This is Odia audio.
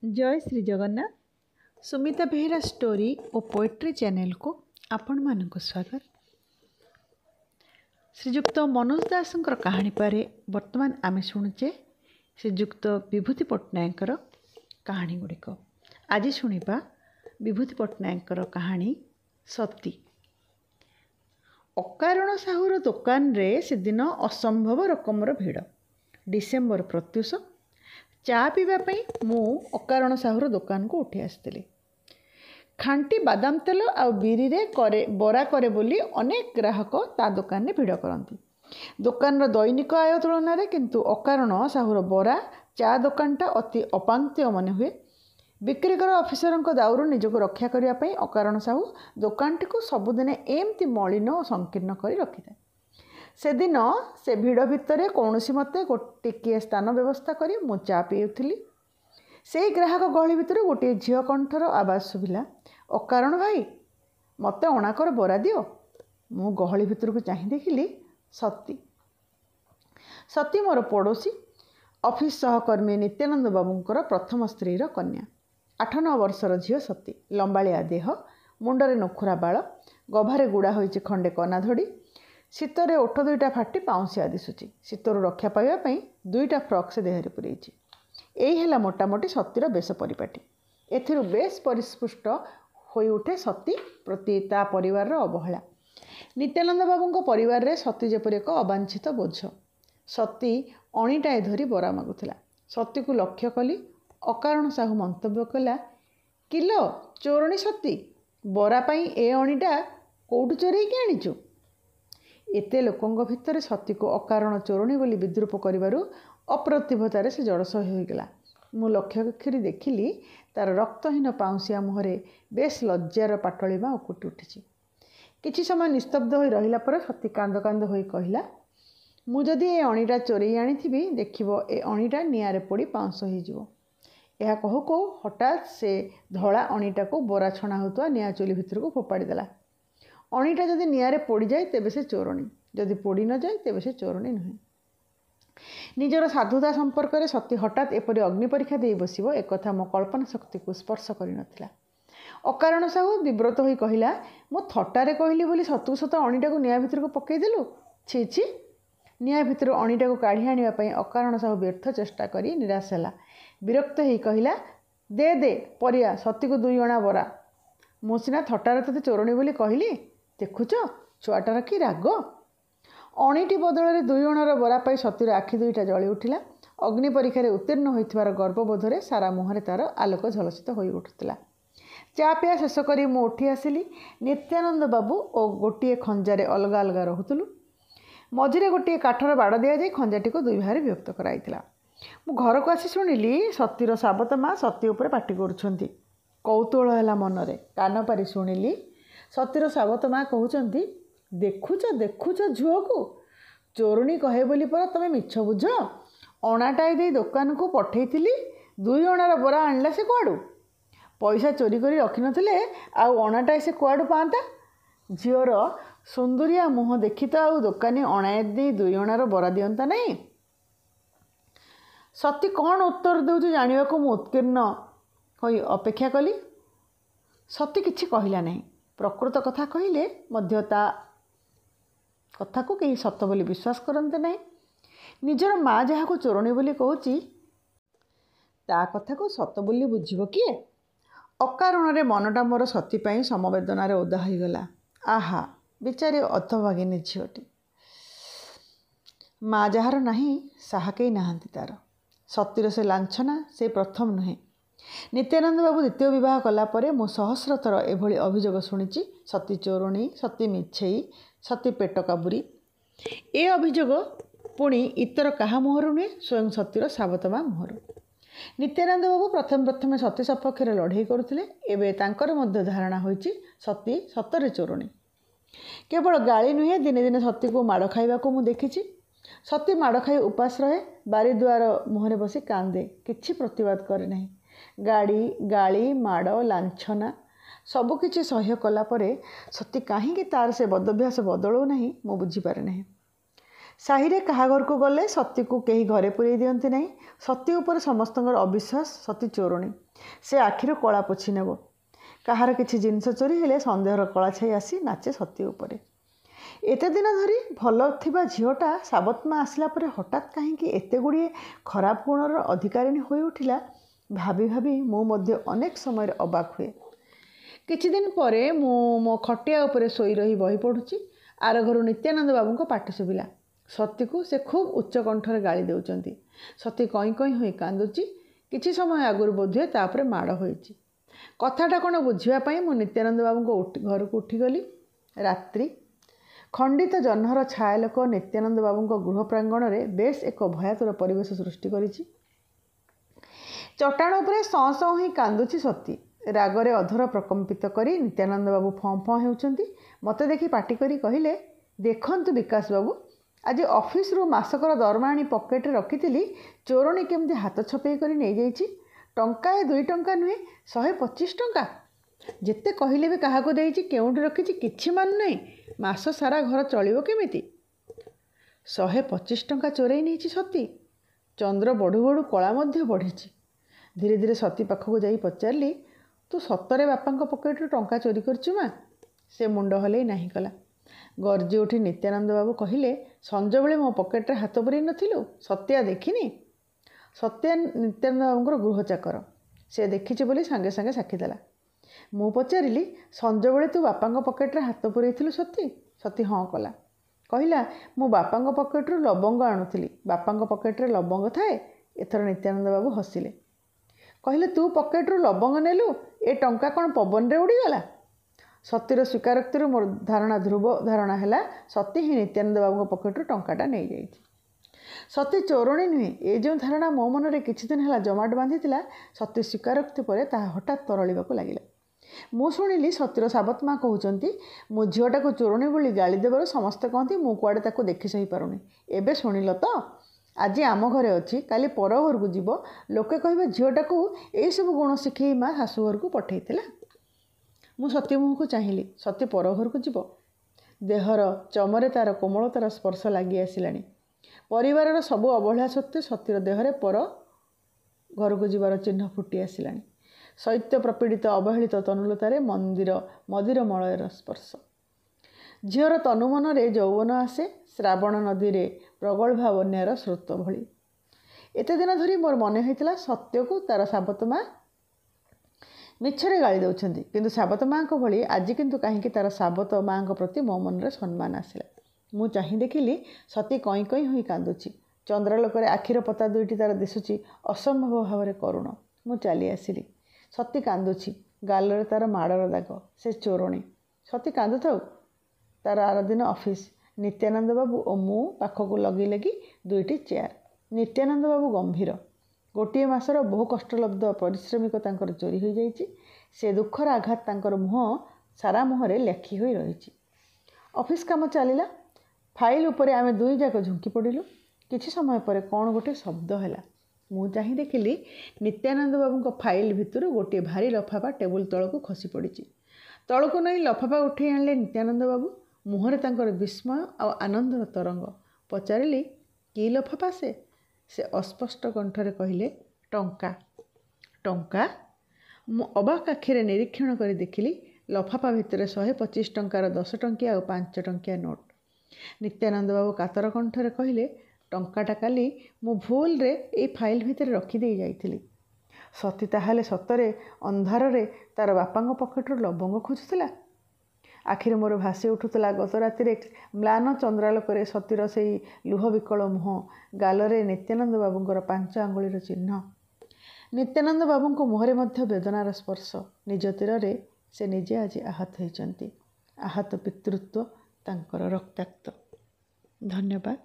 जय श्री जगन्नाथ। सुमिता बेहरा स्टोरी और पोएट्री चैनल को आपण मानक स्वागत। श्रीजुक्त मनोज दास कहानी पर वर्तमान आमे शुणुचे श्रीजुक्त विभूति पट्टनायक कहानी गुड़िक। आज शुणा विभूति पट्टनायक कहानी सती। अकारण साहुर दुकान रे से दिन असंभव रकमर भिड़। डिसेम्बर प्रत्युष चा पीवाई मु अकारण साहुर दुकान को उठी आसती। खांटी बादाम तेल आ बिरी रे करे बरा करे बोली अनेक ग्राहक ता दुकान भिड़ करती। दुकान दैनिक आय तुलन में किंतु अकारण साहुर बरा चा दुकानटा अति अपांत्य मन हुए। बिक्रीकर अफिसर दाउरू निजक रक्षा करने अकारण साहू दुकानटी को सबुदिन एमती मलिन और संकीर्ण कर रखी था। से दिन से भिड़ भितर कौन मते गोटे स्थान व्यवस्था करी मु चा पीउली। से ग्राहक गहली भितर गोटे झील कंठर आवाज शुभिला, अकारण भाई मते अणाकर बरा दियो। मु गहली भितर को चाह देखिली सती। सती मोर पड़ोशी ऑफिस सहकर्मी नित्यानंद बाबूंकर प्रथम स्त्रीर कन्या। 8-9 वर्षर झील सती। लंबाଳିଆ देह, मुंडरे नखुरा बाल, गभारे गुड़ा होइछि खंडे कना धड़ी। शीतरे ओठ दुईटा फाटी पाउंसिया दिशुची। शीतरू रक्षा पाइबापी 2टा फ्रक से देहरे पुरेछि। यही है मोटामोटी सतीर बेश परिपाटी। एथिरु बेश परिस्पुष्ट होई उठे सती प्रति ता परिवार अवहेला। नित्यानंद बाबू परिवार रे सती जेपरि एक अवांछित बोझ। सती अणीटाए धरी बरा मागुला। सती को लक्ष्य कली। अकारण साहू मंतव्य कला, किलो चोरणी सती, बरा पाई ए अणीटा कोठु चोरई के आनीचु। एते लोकों भितर सती को अकारण चोरणी बोली विद्रूप करिवारु अप्रतिभतार से जड़सह होगला। मु लक्ष्य करी देखिली तार रक्तहीन पाउंसिया मुहरे बेश लज्जार पाटलिमा उकुटी उठी। किछि समय निस्तब्ध हो रहिला पर सती कांद कांद होई कहिला, मु जदि ए अणीटा चोरई आनीथिबी देखिबो ए अणीटा निआरे पड़ी पाउंस होइजिवो। यह कहू कहू हठात से धड़ा अणीटा को बरा छणा होता निआ चुली भितर को फोपाड़ी देला। अणीटा जदि निआरे पोड़ी जाए तेबे से चोरणी, जदि पोड़ी न जाए तेबे से चोरणी नुहे। निजर साधुता संपर्क में सती हठात एपरी अग्नि परीक्षा दे बसिबो एक कथा मो कल्पना शक्ति को स्पर्श करि नथिला। अकारण साहू विव्रत होई कहिला, मो थट्टारे कहली बोली सतु सत अणीटा को निआ भितर को पकई देलु। छी छी। निआ भितर अणीटा को काढ़ी आनिबा पई अकारण साहू व्यर्थ चेष्टा करी निराश होला। विरक्त होई कहिला, दे दे परिया सती को 2 अणा बरा। मु सिना थट्टारे तते चोरणी बोली कहली, देखुच छुआटार कि राग। अणीटी बदल 2 अणार बरा पाई सतीर आखि 2टा जली उठिला। अग्नि परीक्षा उत्तीर्ण होइथिबार गर्वबोधरे सारा मुहरे तार आलोक झलसित होई उठुथिला। चा पिया शेष करी मु उठी आसिली। नित्यानंद बाबू और गोटे खंजारे अलग अलग रहुतलु। मझिरे गोटे काठर बाड़ दिया जाई खंजाटी को 2 भागे विभक्त कराइथिला। मु घर को आसी शुणिली सतीर साबत माँ सती उपर पाटी करुछंती। कौतूहल है मनरे। कान पारी शुणिली सतीर साबत माँ कहउचंती, देखुच देखुच झुओ को चोरणी कहे बोली पर तमे मिछ बुझ। अणाटाए दे दुकान को पठेइथिली, 2 अणार बरा आणला से कुआडू। पैसा चोरी करी रखि नथिले आउ अणाटाए से कुआडू पांता। झीवर सुंदरिया मुह देखी तो आउ दुकानी अणाए दे 2 अणार बरा दियंता नहीं। सती कौन उत्तर देउछु जानिबा को मु उत्कीर्ण होई अपेक्षा कली। सती किछि कहिला नहीं। प्रकृत कथा कहिले मध्य ता कथा को कहीं सत बोली विश्वास करते नहीं। निजर माँ जहाँ को चोरणी बोली कहूची ता कथा को सत बोली बुझिबो किए। अकारण रे मनटा मोर सती पाई समवेदनार ओदा होइगला। आहा बिचारी अर्थभागिनी झीटी। माँ जार नहीं साहा केही नाहांती तार। सतीर से लांछना से प्रथम नुहे। नित्यानंद बाबू द्वितीय विवाह कला परे मु सहस्र थर एभली अभियोग शुणिछि। सती चोरणी, सती मिछेई, सती पेट काबुरी। ए अभियोग पुणी इतर कहा मुहर नुहे, स्वयं सतीर साबतमा मुहर। नित्यानंद बाबू प्रथम सती सपक्ष लड़ाई करुथिले। एबे तांकर मध्य धारणा होइछि सती सतरे चोरणी। केवल गाली नुहे, दिने दिने सती को माड़ खाइबा को मु देखिछि। सती माड़ खाई उपास रहे, बारी दुआर मुहरे बसी कांदे, किछि प्रतिवाद करे नहीं। गाड़ी माड़ लांछना सबकिछि सह्य कला परे सती काहींकि तार से बदभ्यास बदलौ नहीं मु बुझीपारे नहीं। ସାହିରେ କାହା ଘରକୁ ଗଲେ ସତୀକୁ କେହି ଘରେ ପୁରେଇ ଦିଅନ୍ତି ନାହିଁ। ସତୀ ଉପରେ ସମସ୍ତଙ୍କର ଅବିଶ୍ୱାସ। ସତୀ ଚୋରଣୀ, ସେ ଆଖିରୁ କଳା ପୋଛି ନେବ। କାହାର କିଛି ଜିନିଷ ଚୋରି ହେଲେ ସନ୍ଦେହର କଳା ଛାଇ ଆସି ନାଚେ ସତୀ ଉପରେ। ଏତେ ଦିନ ଧରି ଭଲ ଥିବା ଝିଅଟା ସାବତ ମା ଆସିଲା ପରେ ହଠାତ୍ କାହିଁକି ଏତେ ଗୁଡ଼ିଏ ଖରାପ ଗୁଣର ଅଧିକାରିଣୀ ହୋଇ ଉଠିଲା, ଭାବି ଭାବି ମୁଁ ମଧ୍ୟ ଅନେକ ସମୟରେ ଅବାକ୍ ହୁଏ। କିଛି ଦିନ ପରେ ମୁଁ ମୋ ଖଟିଆ ଉପରେ ଶୋଇ ରହି ବହି ପଢ଼ୁଛି। ଆର ଘରୁ ନିତ୍ୟାନନ୍ଦ ବାବୁଙ୍କ ପାଟି ଶୁଭିଲା। ସତୀକୁ ସେ ଖୁବ୍ ଉଚ୍ଚ କଣ୍ଠରେ ଗାଳି ଦେଉଛନ୍ତି। ସତୀ କଇଁ କଇଁ ହୋଇ କାନ୍ଦୁଛି। କିଛି ସମୟ ଆଗରୁ ବୋଧହୁଏ ତାପରେ ମାଡ଼ ହୋଇଛି। କଥାଟା କ'ଣ ବୁଝିବା ପାଇଁ ମୁଁ ନିତ୍ୟାନନ୍ଦ ବାବୁଙ୍କ ଘରକୁ ଉଠିଗଲି। ରାତ୍ରି। ଖଣ୍ଡିତ ଜହ୍ନର ଛାୟାଲୋକ ନିତ୍ୟାନନ୍ଦ ବାବୁଙ୍କ ଗୃହ ପ୍ରାଙ୍ଗଣରେ ବେଶ୍ ଏକ ଭୟାତୁର ପରିବେଶ ସୃଷ୍ଟି କରିଛି। ଚଟାଣ ଉପରେ ସଁ ସଁ ହୋଇ କାନ୍ଦୁଛି ସତୀ। ରାଗରେ ଅଧର ପ୍ରକମ୍ପିତ କରି ନିତ୍ୟାନନ୍ଦ ବାବୁ ଫଁ ଫଁ ହେଉଛନ୍ତି। ମୋତେ ଦେଖି ପାଟି କରି କହିଲେ, ଦେଖନ୍ତୁ ବିକାଶ ବାବୁ, ଆଜି ଅଫିସରୁ ମାସକର ଦରମା ଆଣି ପକେଟରେ ରଖିଥିଲି, ଚୋରଣୀ କେମିତି ହାତ ଛପେଇ କରି ନେଇଯାଇଛି। ଟଙ୍କାଏ 2 ଟଙ୍କା ନୁହେଁ, 125 ଟଙ୍କା। ଯେତେ କହିଲେ ବି କାହାକୁ ଦେଇଛି, କେଉଁଠି ରଖିଛି କିଛି ମାନୁ ନାହିଁ। ମାସ ସାରା ଘର ଚଳିବ କେମିତି? 125 ଟଙ୍କା ଚୋରେଇ ନେଇଛି ସତୀ। ଚନ୍ଦ୍ର ବଢ଼ୁ ବଢ଼ୁ କଳା ମଧ୍ୟ ବଢ଼ିଛି। ଧୀରେ ଧୀରେ ସତୀ ପାଖକୁ ଯାଇ ପଚାରିଲି, ତୁ ସତରେ ବାପାଙ୍କ ପକେଟରୁ ଟଙ୍କା ଚୋରି କରିଛୁ ମା? ସେ ମୁଣ୍ଡ ହଲେଇ ନାହିଁ କଲା। ଗର୍ଜି ଉଠି ନିତ୍ୟାନନ୍ଦ ବାବୁ କହିଲେ, ସଞ୍ଜବେଳେ ମୋ ପକେଟରେ ହାତ ପୁରେଇ ନଥିଲୁ? ସତ୍ୟା ଦେଖିନି? ସତ୍ୟା ନିତ୍ୟାନନ୍ଦ ବାବୁଙ୍କର ଗୃହ ଚାକର। ସେ ଦେଖିଛି ବୋଲି ସାଙ୍ଗେ ସାଙ୍ଗେ ସାକ୍ଷୀ ଦେଲା। ମୁଁ ପଚାରିଲି, ସଞ୍ଜବେଳେ ତୁ ବାପାଙ୍କ ପକେଟରେ ହାତ ପୁରେଇଥିଲୁ ସତୀ? ସତୀ ହଁ କଲା। କହିଲା, ମୁଁ ବାପାଙ୍କ ପକେଟରୁ ଲବଙ୍ଗ ଆଣୁଥିଲି। ବାପାଙ୍କ ପକେଟରେ ଲବଙ୍ଗ ଥାଏ? ଏଥର ନିତ୍ୟାନନ୍ଦ ବାବୁ ହସିଲେ। କହିଲେ, ତୁ ପକେଟରୁ ଲବଙ୍ଗ ନେଲୁ, ଏ ଟଙ୍କା କ'ଣ ପବନରେ ଉଡ଼ିଗଲା? ସତୀର ସ୍ୱୀକାରୋକ୍ତିରୁ ମୋର ଧ୍ରୁବ ଧାରଣା ହେଲା, ସତୀ ହିଁ ନିତ୍ୟାନନ୍ଦ ବାବୁଙ୍କ ପକେଟରୁ ଟଙ୍କାଟା ନେଇଯାଇଛି। ସତୀ ଚୋରଣୀ ନୁହେଁ, ଏ ଯେଉଁ ଧାରଣା ମୋ ମନରେ କିଛି ଦିନ ହେଲା ଜମାଟ ବାନ୍ଧିଥିଲା, ସତୀ ସ୍ୱୀକାରୋକ୍ତି ପରେ ତାହା ହଠାତ୍ ତରଳିବାକୁ ଲାଗିଲା। ମୁଁ ଶୁଣିଲି ସତୀର ସାବତ ମା କହୁଛନ୍ତି, ମୁଁ ଝିଅଟାକୁ ଚୋରଣୀ ବୋଲି ଗାଳି ଦେବାରୁ ସମସ୍ତେ କହନ୍ତି ମୁଁ କୁଆଡ଼େ ତାକୁ ଦେଖି ସହିପାରୁନି। ଏବେ ଶୁଣିଲ ତ? ଆଜି ଆମ ଘରେ ଅଛି, କାଲି ପର ଘରକୁ ଯିବ, ଲୋକେ କହିବେ ଝିଅଟାକୁ ଏଇସବୁ ଗୁଣ ଶିଖେଇ ମା ଶାଶୁ ଘରକୁ ପଠେଇଥିଲା। ମୁଁ ସତୀ ମୁହଁକୁ ଚାହିଁଲି। ସତୀ ପର ଘରକୁ ଯିବ? ଦେହର ଚମରେ ତା'ର କୋମଳତାର ସ୍ପର୍ଶ ଲାଗି ଆସିଲାଣି। ପରିବାରର ସବୁ ଅବହେଳା ସତ୍ତ୍ୱେ ସତୀର ଦେହରେ ପର ଘରକୁ ଯିବାର ଚିହ୍ନ ଫୁଟି ଆସିଲାଣି। ଶୈତ୍ୟ ପ୍ରପୀଡ଼ିତ ଅବହେଳିତ ତନୁଲତାରେ ମଦିର ମଳୟର ସ୍ପର୍ଶ। ଝିଅର ତନୁ ମନରେ ଯୌବନ ଆସେ, ଶ୍ରାବଣ ନଦୀରେ ପ୍ରଗଳ୍ଭା ବନ୍ୟାର ସ୍ରୋତ ଭଳି। ଏତେ ଦିନ ଧରି ମୋର ମନେ ହୋଇଥିଲା ସତ୍ୟକୁ ତା'ର ସାବତ ମା ମିଛରେ ଗାଳି ଦେଉଛନ୍ତି, କିନ୍ତୁ ସାବତ ମାଙ୍କ ଭଳି ଆଜି କିନ୍ତୁ କାହିଁକି ତା'ର ସାବତ ମାଙ୍କ ପ୍ରତି ମୋ ମନରେ ସମ୍ମାନ ଆସିଲା। ମୁଁ ଚାହିଁ ଦେଖିଲି ସତୀ କଇଁ କଇଁ ହୋଇ କାନ୍ଦୁଛି। ଚନ୍ଦ୍ରାଲୋକରେ ଆଖିର ପତା ଦୁଇଟି ତା'ର ଦିଶୁଛି ଅସମ୍ଭବ ଭାବରେ କରୁଣ। ମୁଁ ଚାଲି ଆସିଲି। ସତୀ କାନ୍ଦୁଛି। ଗାଲରେ ତା'ର ମାଡ଼ର ଦାଗ। ସେ ଚୋରଣୀ। ସତୀ କାନ୍ଦୁଥାଉ। ତା'ର ଆରଦିନ ଅଫିସ। ନିତ୍ୟାନନ୍ଦ ବାବୁ ଓ ମୁଁ ପାଖକୁ ଲଗି ଲାଗି 2ଟି ଚେୟାର। ନିତ୍ୟାନନ୍ଦ ବାବୁ ଗମ୍ଭୀର। ଗୋଟିଏ ମାସର ବହୁ କଷ୍ଟଲବ୍ଧ ପାରିଶ୍ରମିକ ତାଙ୍କର ଚୋରି ହୋଇଯାଇଛି। ସେ ଦୁଃଖର ଆଘାତ ତାଙ୍କର ସାରା ମୁହଁରେ ଲେଖି ହୋଇ ରହିଛି। ଅଫିସ କାମ ଚାଲିଲା। ଫାଇଲ ଉପରେ ଆମେ 2 ଯାକ ଝୁଙ୍କି ପଡ଼ିଲୁ। କିଛି ସମୟ ପରେ କ'ଣ ଗୋଟିଏ ଶବ୍ଦ ହେଲା। ମୁଁ ଚାହିଁ ଦେଖିଲି ନିତ୍ୟାନନ୍ଦ ବାବୁଙ୍କ ଫାଇଲ ଭିତରୁ ଗୋଟିଏ ଭାରି ଲଫାଫା ଟେବୁଲ ତଳକୁ ଖସି ପଡ଼ିଛି। ତଳକୁ ନେଇ ଲଫାଫା ଉଠାଇ ଆଣିଲେ ନିତ୍ୟାନନ୍ଦ ବାବୁ। ମୁହଁରେ ତାଙ୍କର ବିସ୍ମୟ ଆଉ ଆନନ୍ଦର ତରଙ୍ଗ। ପଚାରିଲି, କି ଲଫାଫା ସେ? ସେ ଅସ୍ପଷ୍ଟ କଣ୍ଠରେ କହିଲେ, ଟଙ୍କା। ଟଙ୍କା? ମୁଁ ଅବାକ୍ ଆଖିରେ ନିରୀକ୍ଷଣ କରି ଦେଖିଲି ଲଫାଫା ଭିତରେ 125 ଟଙ୍କାର 10 ଟଙ୍କିଆ ଆଉ 5 ଟଙ୍କିଆ ନୋଟ୍। ନିତ୍ୟାନନ୍ଦ ବାବୁ କାତର କଣ୍ଠରେ କହିଲେ, ଟଙ୍କାଟା କାଲି ମୁଁ ଭୁଲରେ ଏଇ ଫାଇଲ ଭିତରେ ରଖିଦେଇ ଯାଇଥିଲି। ସତୀ ତାହେଲେ ସତରେ ଅନ୍ଧାରରେ ତା'ର ବାପାଙ୍କ ପକେଟରୁ ଲବଙ୍ଗ ଖୋଜୁଥିଲା। ଆଖିରେ ମୋର ଭାସି ଉଠୁଥିଲା ଗତ ରାତିରେ ମ୍ଳାନ ଚନ୍ଦ୍ରାଲୋକରେ ସତୀର ସେଇ ଲୁହ ବିକଳ ମୁହଁ, ଗାଲରେ ନିତ୍ୟାନନ୍ଦ ବାବୁଙ୍କର 5 ଆଙ୍ଗୁଳିର ଚିହ୍ନ। ନିତ୍ୟାନନ୍ଦ ବାବୁଙ୍କ ମୁହଁରେ ମଧ୍ୟ ବେଦନାର ସ୍ପର୍ଶ। ନିଜ ତୀରରେ ସେ ନିଜେ ଆଜି ଆହତ ହୋଇଛନ୍ତି। ଆହତ ପିତୃତ୍ୱ ତାଙ୍କର ରକ୍ତାକ୍ତ। ଧନ୍ୟବାଦ।